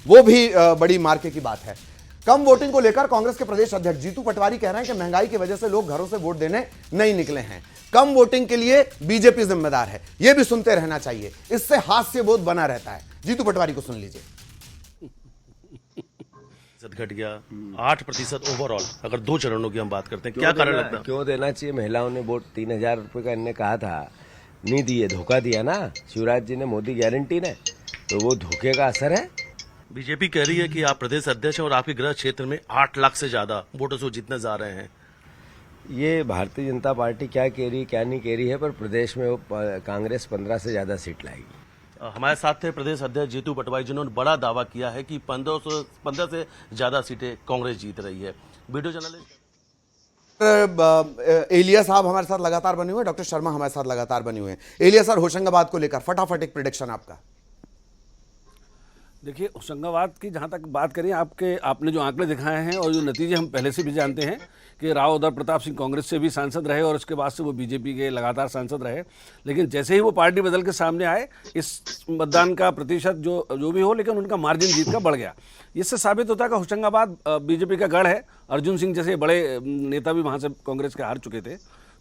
वो भी बड़ी मार्के की बात है। कम वोटिंग को लेकर कांग्रेस के प्रदेश अध्यक्ष जीतू पटवारी कह रहे हैं कि महंगाई की वजह से लोग घरों से वोट देने नहीं निकले हैं। कम वोटिंग के लिए बीजेपी जिम्मेदार है, यह भी सुनते रहना चाहिए, इससे हास्यबोध बना रहता है। जीतू पटवारी को सुन लीजिए। घट गया 8% ओवरऑल, अगर 2 चरणों की हम बात करते हैं, क्या कारण लगता है? क्यों देना चाहिए? महिलाओं ने वोट 3,000 रुपए का इनने कहा था, नहीं दिए, धोखा दिया ना शिवराज जी ने, मोदी गारंटी ने, तो वो धोखे का असर है। बीजेपी कह रही है कि आप प्रदेश अध्यक्ष हैं और आपके गृह क्षेत्र में 8 लाख से ज्यादा वोटों से जीतने जा रहे हैं। ये भारतीय जनता पार्टी क्या कह रही क्या नहीं कह रही है, पर प्रदेश में वो कांग्रेस 15 से ज्यादा सीट लाएगी। हमारे साथ थे प्रदेश अध्यक्ष जीतू पटवारी, जिन्होंने बड़ा दावा किया है कि 15 से ज्यादा सीटें कांग्रेस जीत रही है। वीडियो जर्नलिस्ट एलिया साहब हमारे साथ लगातार बने हुए, डॉक्टर शर्मा हमारे साथ लगातार बने हुए हैं। एलिया सर, होशंगाबाद को लेकर फटाफट एक प्रेडिक्शन आपका। देखिए, होशंगाबाद की जहाँ तक बात करें, आपने जो आंकड़े दिखाए हैं और जो नतीजे हम पहले से भी जानते हैं कि राव उदय प्रताप सिंह कांग्रेस से भी सांसद रहे और उसके बाद से वो बीजेपी के लगातार सांसद रहे, लेकिन जैसे ही वो पार्टी बदल के सामने आए, इस मतदान का प्रतिशत जो भी हो, लेकिन उनका मार्जिन जीत का बढ़ गया। इससे साबित होता है कि होशंगाबाद बीजेपी का गढ़ है। अर्जुन सिंह जैसे बड़े नेता भी वहाँ से कांग्रेस के हार चुके थे,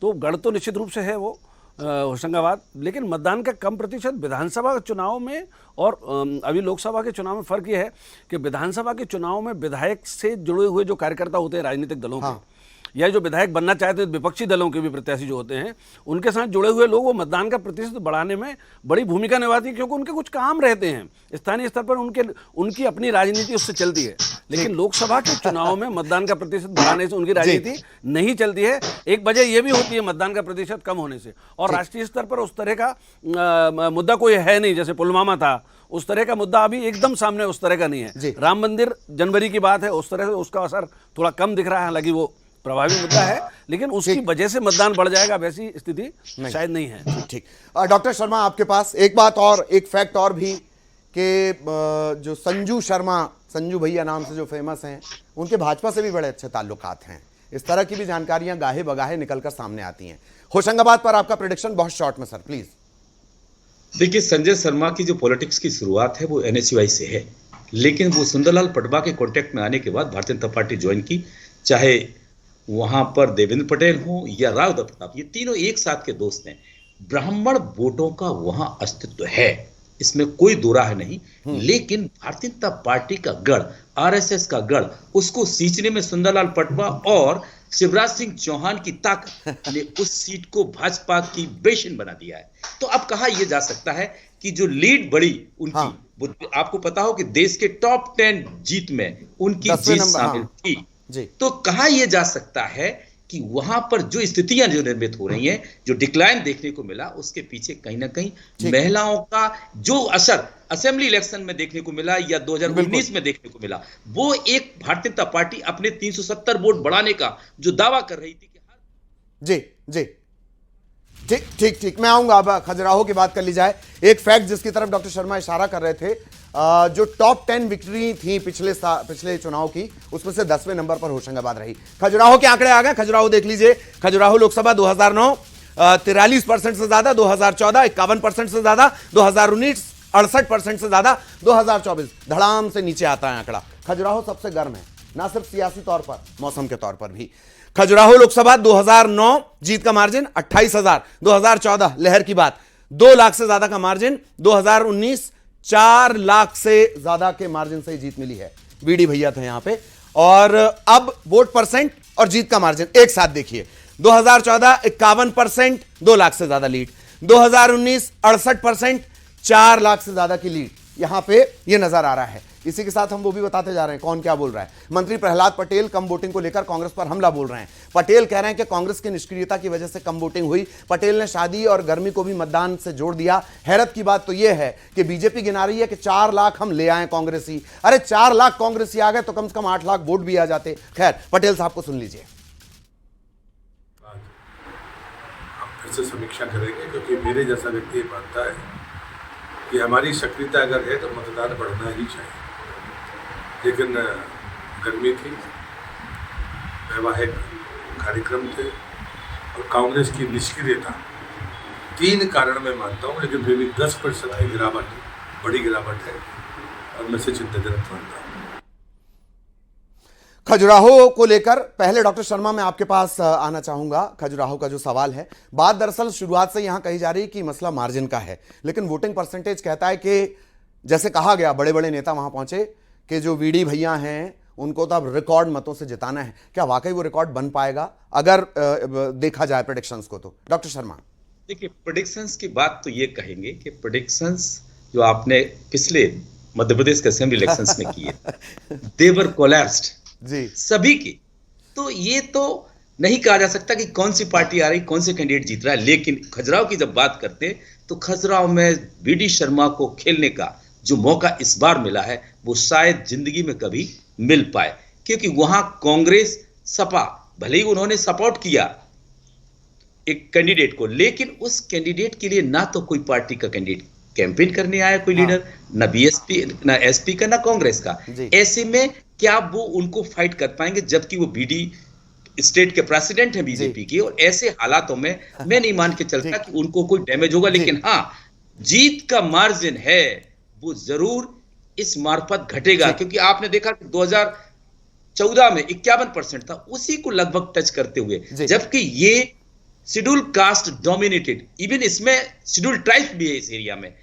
तो गढ़ तो निश्चित रूप से है वो होशंगाबाद। लेकिन मतदान का कम प्रतिशत विधानसभा के चुनाव में और अभी लोकसभा के चुनाव में फ़र्क ये है कि विधानसभा के चुनाव में विधायक से जुड़े हुए जो कार्यकर्ता होते हैं राजनीतिक दलों के, या जो विधायक बनना चाहते हैं विपक्षी दलों के भी प्रत्याशी जो होते हैं, उनके साथ जुड़े हुए लोग, वो मतदान का प्रतिशत बढ़ाने में बड़ी भूमिका निभाती है, क्योंकि उनके कुछ काम रहते हैं स्थानीय स्तर पर, उनकी अपनी राजनीति उससे चलती है। लेकिन लोकसभा के चुनाव में मतदान का प्रतिशत बढ़ाने से उनकी राजनीति नहीं चलती है। एक वजह यह भी होती है मतदान का प्रतिशत कम होने से, और राष्ट्रीय स्तर पर उस तरह का मुद्दा कोई है नहीं, जैसे पुलवामा था, उस तरह का मुद्दा अभी एकदम सामने उस तरह का नहीं है। राम मंदिर जनवरी की बात है, उस तरह से उसका असर थोड़ा कम दिख रहा है, हालांकि वो प्रभावी मुद्दा है, लेकिन उसकी वजह से मतदान बढ़ जाएगा वैसी स्थिति शायद नहीं है। ठीक, डॉक्टर शर्मा आपके पास एक बात और, एक फैक्ट और भी कि जो संजू शर्मा, संजू भैया नाम से जो फेमस हैं, उनके भाजपा से भी बड़े अच्छे ताल्लुकात हैं। इस तरह की भी जानकारियां गाहे बगाहे निकलकर सामने आती हैं। होशंगाबाद पर आपका प्रेडिक्शन बहुत शॉर्ट में सर, प्लीज। देखिए, संजय शर्मा की जो पॉलिटिक्स की शुरुआत है वो NSUI से है, लेकिन वो सुंदरलाल पटवा के कॉन्टेक्ट में आने के बाद भारतीय जनता पार्टी ज्वाइन की। चाहे वहां पर देवेंद्र पटेल हो या राव उदय प्रताप, ये तीनों एक साथ के दोस्त हैं। ब्राह्मण वोटों का वहां अस्तित्व है, इसमें कोई दो राह नहीं। लेकिन भारतीय जनता पार्टी का गढ़, RSS का गढ़, उसको सींचने में सुंदरलाल पटवा और शिवराज सिंह चौहान की ताकत ने उस सीट को भाजपा की बेशन बना दिया है। तो अब कहा यह जा सकता है कि जो लीड बढ़ी उनकी, आपको पता हो कि देश के टॉप 10 जीत में उनकी जीत शामिल थी, तो कहा यह जा सकता है कि वहां पर जो स्थितियां जो निर्मित हो रही हैं, जो डिक्लाइन देखने को मिला, उसके पीछे कहीं ना कहीं महिलाओं का जो असर असेंबली इलेक्शन में देखने को मिला या 2019 में देखने को मिला, वो एक भारतीय जनता पार्टी अपने 370 वोट बढ़ाने का जो दावा कर रही थी कि जी ठीक, मैं आऊंगा। अब खजुराहो की बात कर ली जाए। एक फैक्ट जिसकी तरफ डॉक्टर शर्मा इशारा कर रहे थे, जो टॉप 10 विक्ट्री थी पिछले चुनाव की, उसमें से 10वें नंबर पर होशंगाबाद रही। खजुराहो के आंकड़े आ गए, खजुराहो देख लीजिए। खजुराहो लोकसभा 2009 43% से ज्यादा, 2014 51% से ज्यादा, 2019 68% से ज्यादा, 2024 धड़ाम से नीचे आता है आंकड़ा। खजुराहो सबसे गर्म है, ना सिर्फ सियासी तौर पर, मौसम के तौर पर भी। खजुराहो लोकसभा 2009 जीत का मार्जिन 28,000, 2014 लहर की बात 2 लाख से ज्यादा का मार्जिन, 2019 4 लाख से ज्यादा के मार्जिन से जीत मिली है। वीडी भैया थे यहां पे। और अब वोट परसेंट और जीत का मार्जिन एक साथ देखिए। 2014 51%, 2 लाख से ज्यादा लीड, 2019 68%, 4 लाख से ज्यादा की लीड यहां पे ये नजर आ रहा है। इसी के साथ हम वो भी बताते जा रहे हैं कौन क्या बोल रहा है। मंत्री प्रहलाद पटेल कम वोटिंग को लेकर कांग्रेस पर हमला बोल रहे हैं। पटेल कह रहे हैं कि कांग्रेस की निष्क्रियता की वजह से कम वोटिंग हुई। पटेल ने शादी और गर्मी को भी मतदान से जोड़ दिया। हैरत की बात तो यह है कि बीजेपी गिना रही है कि 4 लाख हम ले आए कांग्रेसी। अरे 4 लाख कांग्रेसी आ गए तो कम से कम 8 लाख वोट भी आ जाते। खैर, पटेल साहब को सुन लीजिए। फिर से समीक्षा करेंगे, क्योंकि मेरे जैसा व्यक्ति मानता है कि हमारी सक्रियता अगर है तो मतदान बढ़ना ही चाहिए। लेकिन गर्मी थी, वैवाहिक कार्यक्रम थे और कांग्रेस की निष्क्रियता, 3 कारण मैं मानता हूँ, लेकिन फिर भी 10% की गिरावट, बड़ी गिरावट है। और मैं इसे चिंताजनक मानता हूँ। खजुराहो को लेकर पहले डॉक्टर शर्मा मैं आपके पास आना चाहूंगा। खजुराहो का जो सवाल है, बात दरअसल शुरुआत से यहां कही जा रही है कि मसला मार्जिन का है, लेकिन वोटिंग परसेंटेज कहता है कि जैसे कहा गया बड़े बड़े नेता वहां पहुंचे कि जो वीडी भैया हैं उनको तो अब रिकॉर्ड मतों से जिताना है। क्या वाकई वो रिकॉर्ड बन पाएगा अगर देखा जाए प्रेडिक्शंस को? तो डॉक्टर शर्मा देखिए, प्रेडिक्शंस की बात तो ये कहेंगे कि प्रेडिक्शंस जो आपने पिछले मध्य प्रदेश के असेंबली इलेक्शंस में किए, देवर कोलैप्स्ड जी, सभी की। तो ये तो नहीं कहा जा सकता कि कौन सी पार्टी आ रही, कौन से कैंडिडेट जीत रहा है। लेकिन खजुराहो की जब बात करते तो खजुराहो में वीडी शर्मा को खेलने का जो मौका इस बार मिला है वो शायद जिंदगी में कभी मिल पाए, क्योंकि वहां कांग्रेस सपा, भले ही उन्होंने सपोर्ट किया एक कैंडिडेट को, लेकिन उस कैंडिडेट के लिए ना तो कोई पार्टी का कैंडिडेट कैंपेन करने आया कोई लीडर, ना बीएसपी, ना एसपी का, ना कांग्रेस का। ऐसे में क्या वो उनको फाइट कर पाएंगे, जबकि वो बीडी स्टेट के प्रेसिडेंट हैं बीजेपी की, और ऐसे हालातों में मैं नहीं मान के चलता कि उनको कोई डैमेज होगा। लेकिन हाँ, जीत का मार्जिन है वो जरूर इस मार्फत घटेगा, क्योंकि आपने देखा कि 2014 में 51% था, उसी को लगभग टच करते हुए, जबकि ये शेड्यूल कास्ट डोमिनेटेड, इवन इसमें शेड्यूल ट्राइब्स भी है इस एरिया में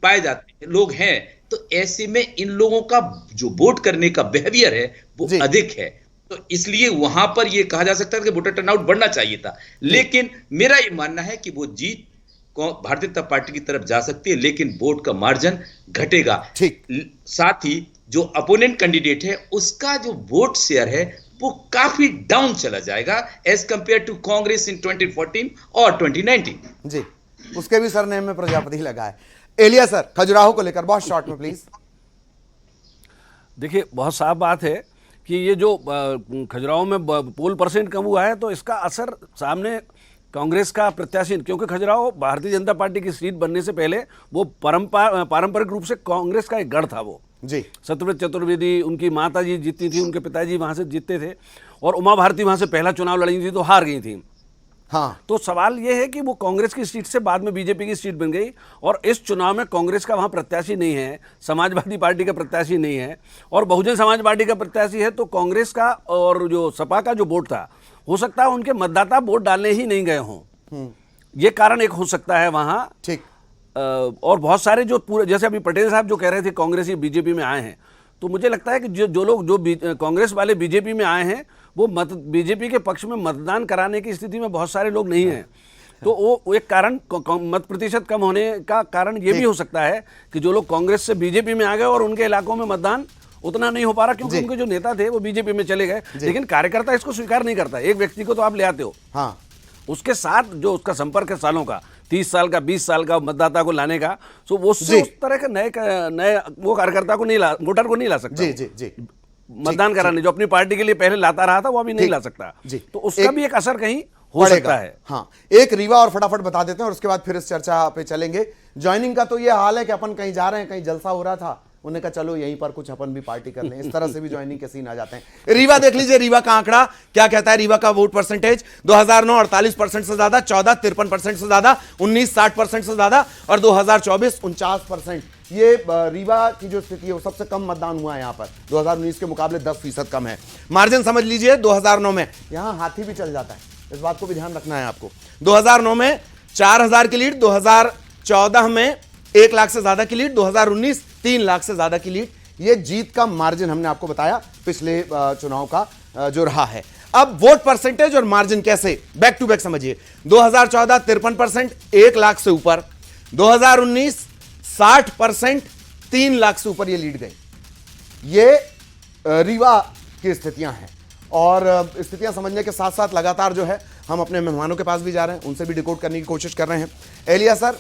पाए जाते हैं, लोग हैं। तो ऐसे में इन लोगों का जो वोट करने का बिहेवियर है वो अधिक है, तो इसलिए वहां पर यह कहा जा सकता है कि वोटर टर्नआउट बढ़ना चाहिए था। लेकिन मेरा यह मानना है कि वो जीत भारतीय जनता पार्टी की तरफ जा सकती है, लेकिन वोट का मार्जिन घटेगा। साथ ही जो अपोनेंट कैंडिडेट है उसका जो वोट शेयर है वो काफी डाउन चला जाएगा एज कंपेयर टू कांग्रेस इन 2014 और 2019। जी, उसके भी सरनेम में प्रजापति लगा है। एलिया सर, खजुराहो को लेकर बहुत शॉर्ट में प्लीज। देखिए, बहुत साफ बात है कि ये जो खजुराहो में पोल परसेंट कम हुआ है तो इसका असर सामने कांग्रेस का प्रत्याशी, क्योंकि खजुराहो भारतीय जनता पार्टी की सीट बनने से पहले वो पारंपरिक रूप से कांग्रेस का एक गढ़ था। वो जी, सत्यव्रत चतुर्वेदी, उनकी माता जी जीतती थी, उनके पिताजी वहां से जीतते थे, और उमा भारती वहां से पहला चुनाव लड़ी थी तो हार गई थी। हाँ, तो सवाल यह है कि वो कांग्रेस की सीट से बाद में बीजेपी की सीट बन गई, और इस चुनाव में कांग्रेस का वहां प्रत्याशी नहीं है, समाजवादी पार्टी का प्रत्याशी नहीं है, और बहुजन समाज पार्टी का प्रत्याशी है। तो कांग्रेस का और जो सपा का जो वोट था, हो सकता है उनके मतदाता वोट डालने ही नहीं गए हों, ये कारण एक हो सकता है वहां। ठीक। और बहुत सारे जो पूरे, जैसे अभी पटेल साहब जो कह रहे थे कांग्रेसी बीजेपी में आए हैं, तो मुझे लगता है कि जो लोग कांग्रेस वाले बीजेपी में आए हैं वो बीजेपी के पक्ष में मतदान कराने की स्थिति में बहुत सारे लोग नहीं हैं। तो वो एक कारण, मत प्रतिशत कम होने का कारण ये भी हो सकता है कि जो लोग कांग्रेस से बीजेपी में आ गए और उनके इलाकों में मतदान उतना नहीं हो पा रहा, क्योंकि उनके जो नेता थे वो बीजेपी में चले गए। लेकिन कार्यकर्ता इसको स्वीकार नहीं करता। एक व्यक्ति को तो आप ले आते हो, हाँ, उसके साथ जो उसका संपर्क है सालों का, 30 साल का, 20 साल का मतदाता को लाने का, तो वो उस तरह के नए वो कार्यकर्ता को नहीं वोटर को नहीं ला सकता। जी, जी, जी। मतदान कराने जो अपनी पार्टी के लिए पहले लाता रहा था वो अभी नहीं ला सकता। तो उसका भी एक असर कहीं हो सकता है। हाँ, एक रीवा और फटाफट बता देते हैं और उसके बाद फिर इस चर्चा पे चलेंगे। ज्वाइनिंग का तो ये हाल है कि अपन कहीं जा रहे हैं, कहीं जलसा हो रहा था, उन्हें कहा चलो यहीं पर कुछ अपन भी पार्टी कर लें, इस तरह से भी ज्वाइनिंग के सीन आ जाते हैं। रीवा देख लीजिए, रीवा का आंकड़ा क्या कहता है। रीवा का वोट परसेंटेज 2009 48% से ज्यादा, 14 53% से ज्यादा, 19 60% से ज्यादा, और 2024 49%। ये रीवा की जो स्थिति है वो सबसे कम मतदान हुआ है यहाँ पर, 2019 के मुकाबले 10% कम है। मार्जिन समझ लीजिए, 2009 में यहां हाथी भी चल जाता है, इस बात को भी ध्यान रखना है आपको। 2009 में 4000 की लीड, 2014 में 1 लाख से ज्यादा की लीड, 2019 3 लाख से ज्यादा की लीड। ये जीत का मार्जिन हमने आपको बताया पिछले चुनाव का जो रहा है। अब वोट परसेंटेज और मार्जिन कैसे बैक टू बैक समझिए। 2014 53%, 1 लाख से ऊपर, 2019 60%, 3 लाख से ऊपर ये लीड गई। ये रीवा की स्थितियां हैं, और स्थितियां समझने के साथ साथ लगातार जो है हम अपने मेहमानों के पास भी जा रहे हैं, उनसे भी डिकोड करने की कोशिश कर रहे हैं। एलिया सर,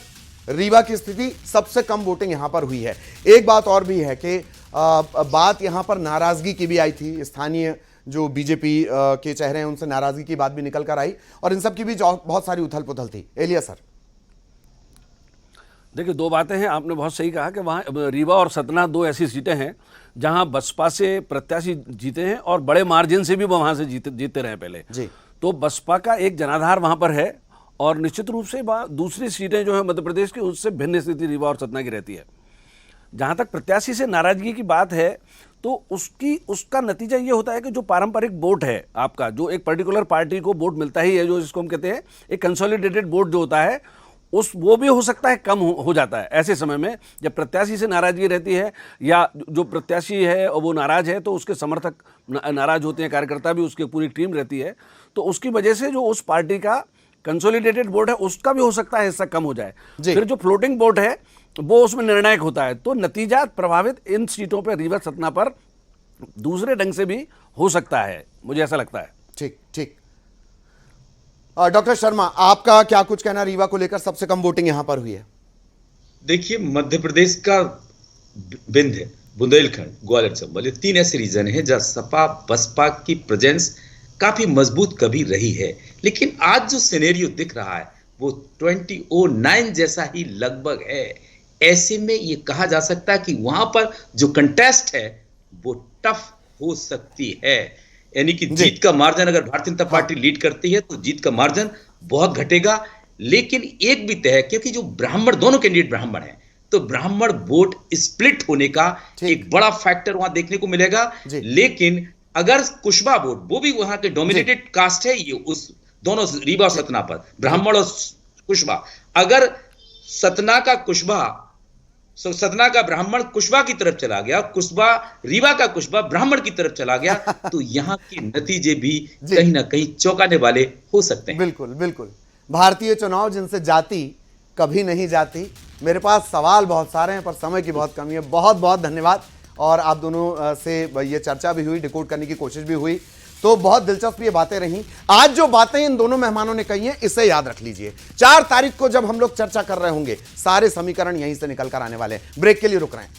रीवा की स्थिति सबसे कम वोटिंग यहां पर हुई है। एक बात और भी है कि बात यहां पर नाराजगी की भी आई थी, स्थानीय जो बीजेपी के चेहरे हैं उनसे नाराजगी की बात भी निकल कर आई, और इन सब की भी बहुत सारी उथल पुथल थी। एलिया सर, देखिए, दो बातें हैं। आपने बहुत सही कहा कि वहाँ रीवा और सतना 2 ऐसी सीटें हैं जहाँ बसपा से प्रत्याशी जीते हैं, और बड़े मार्जिन से भी वो वहाँ से जीते रहे पहले जी। तो बसपा का एक जनाधार वहाँ पर है, और निश्चित रूप से दूसरी सीटें जो है मध्य प्रदेश की, उससे भिन्न स्थिति रीवा और सतना की रहती है। जहाँ तक प्रत्याशी से नाराजगी की बात है तो उसका नतीजा ये होता है कि जो पारंपरिक वोट है आपका, जो एक पर्टिकुलर पार्टी को वोट मिलता ही है, जो जिसको हम कहते हैं एक कंसोलिडेटेड वोट जो होता है, वो भी हो सकता है कम हो जाता है। ऐसे समय में जब प्रत्याशी से नाराजगी रहती है या जो प्रत्याशी है और वो नाराज है तो उसके समर्थक नाराज होते हैं, कार्यकर्ता भी, उसकी पूरी टीम रहती है, तो उसकी वजह से जो उस पार्टी का कंसोलिडेटेड वोट है उसका भी हो सकता है हिस्सा कम हो जाए। फिर जो फ्लोटिंग वोट है वो उसमें निर्णायक होता है, तो नतीजा प्रभावित इन सीटों पर, रीवा सतना पर दूसरे ढंग से भी हो सकता है, मुझे ऐसा लगता है। ठीक ठीक। डॉक्टर शर्मा, आपका क्या कुछ कहना रीवा को लेकर? सबसे कम वोटिंग यहां पर हुई है। देखिए, मध्य प्रदेश का बिंद है बुंदेलखंड, ग्वालियर, चंबल, ये 3 ऐसे रीजन हैं जहां सपा बसपा की प्रेजेंस काफी मजबूत कभी रही है, लेकिन आज जो सिनेरियो दिख रहा है वो 2009 जैसा ही लगभग है। ऐसे में ये कहा जा सकता है कि वहां पर जो कंटेस्ट है वो टफ हो सकती है, यानी कि जीत का मार्जिन अगर भारतीय जनता पार्टी लीड करती है तो जीत का मार्जिन बहुत घटेगा। लेकिन एक भी तय है, क्योंकि जो ब्राह्मण, दोनों कैंडिडेट ब्राह्मण हैं, तो ब्राह्मण वोट स्प्लिट होने का एक बड़ा फैक्टर वहां देखने को मिलेगा। लेकिन अगर कुशबा वोट, वो भी वहां के डोमिनेटेड कास्ट है, ये उस दोनों रीवा और सतना पर, ब्राह्मण और कुशबा, अगर सतना का कुशबा, सतना का ब्राह्मण कुशबा की तरफ चला गया, कुशबा, रीवा का कुशबा ब्राह्मण की तरफ चला गया, तो यहां के नतीजे भी कहीं ना कहीं चौंकाने वाले हो सकते हैं। बिल्कुल बिल्कुल। भारतीय चुनाव जिनसे जाति कभी नहीं जाती। मेरे पास सवाल बहुत सारे हैं पर समय की बहुत कमी है। बहुत बहुत धन्यवाद। और आप दोनों से ये चर्चा भी हुई, डिकोड करने की कोशिश भी हुई, तो बहुत दिलचस्प ये बातें रहीं। आज जो बातें इन दोनों मेहमानों ने कही हैं, इसे याद रख लीजिए। 4 तारीख को जब हम लोग चर्चा कर रहे होंगे, सारे समीकरण यहीं से निकल कर आने वाले हैं। ब्रेक के लिए रुक रहे हैं।